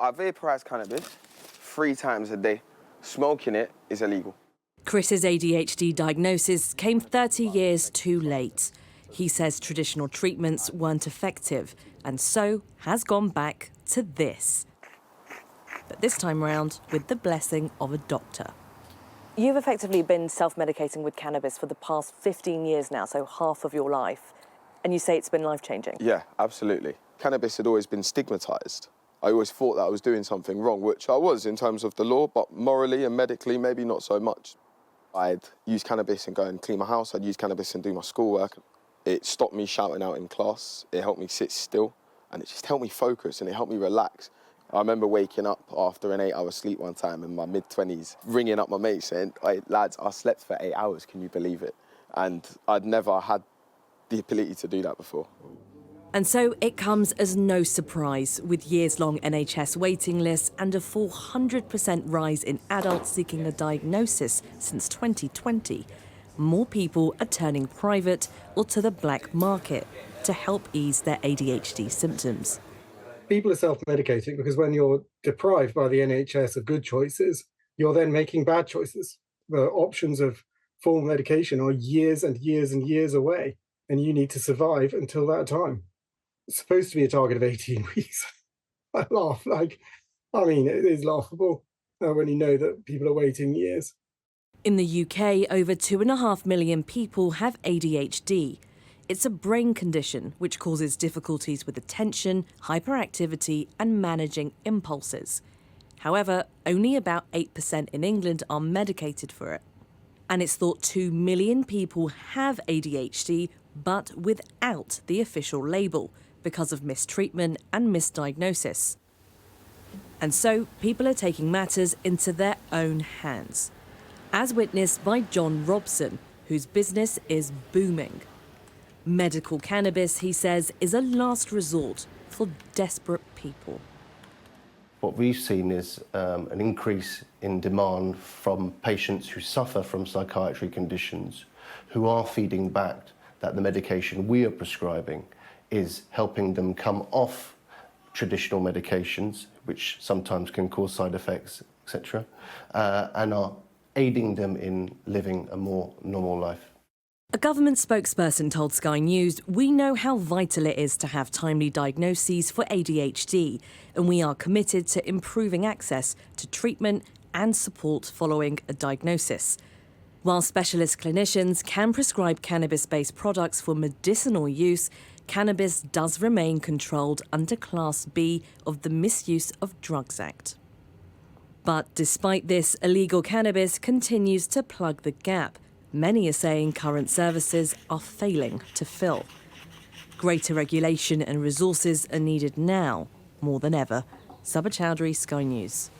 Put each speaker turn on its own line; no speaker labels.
I vaporise cannabis 3 times a day. Smoking it is illegal.
Chris's ADHD diagnosis came 30 years too late. He says traditional treatments weren't effective and so has gone back to this. But this time round with the blessing of a doctor. You've effectively been self-medicating with cannabis for the past 15 years now, so half of your life. And you say it's been life-changing?
Yeah, absolutely. Cannabis had always been stigmatised. I always thought that I was doing something wrong, which I was in terms of the law, but morally and medically, maybe not so much. I'd use cannabis and go and clean my house. I'd use cannabis and do my schoolwork. It stopped me shouting out in class. It helped me sit still, and it just helped me focus and it helped me relax. I remember waking up after an 8-hour sleep one time in my mid-20s, ringing up my mates saying, "Hey, lads, I slept for 8 hours, can you believe it?" And I'd never had the ability to do that before.
And so it comes as no surprise, with years-long NHS waiting lists and a 400% rise in adults seeking a diagnosis since 2020. More people are turning private or to the black market to help ease their ADHD symptoms.
People are self-medicating because when you're deprived by the NHS of good choices, you're then making bad choices. The options of formal medication are years and years and years away, and you need to survive until that time. It's supposed to be a target of 18 weeks. I laugh, it is laughable when you know that people are waiting years.
In the UK, over 2.5 million people have ADHD. It's a brain condition which causes difficulties with attention, hyperactivity and managing impulses. However, only about 8% in England are medicated for it. And it's thought 2 million people have ADHD, but without the official label, because of mistreatment and misdiagnosis. And so people are taking matters into their own hands, as witnessed by John Robson, whose business is booming. Medical cannabis, he says, is a last resort for desperate people.
What we've seen is an increase in demand from patients who suffer from psychiatry conditions, who are feeding back that the medication we are prescribing is helping them come off traditional medications, which sometimes can cause side effects, etc., and are aiding them in living a more normal life.
A government spokesperson told Sky News, "We know how vital it is to have timely diagnoses for ADHD, and we are committed to improving access to treatment and support following a diagnosis." While specialist clinicians can prescribe cannabis-based products for medicinal use, cannabis does remain controlled under Class B of the Misuse of Drugs Act. But despite this, illegal cannabis continues to plug the gap. Many are saying current services are failing to fill. Greater regulation and resources are needed now, more than ever. Sabah Chowdhury, Sky News.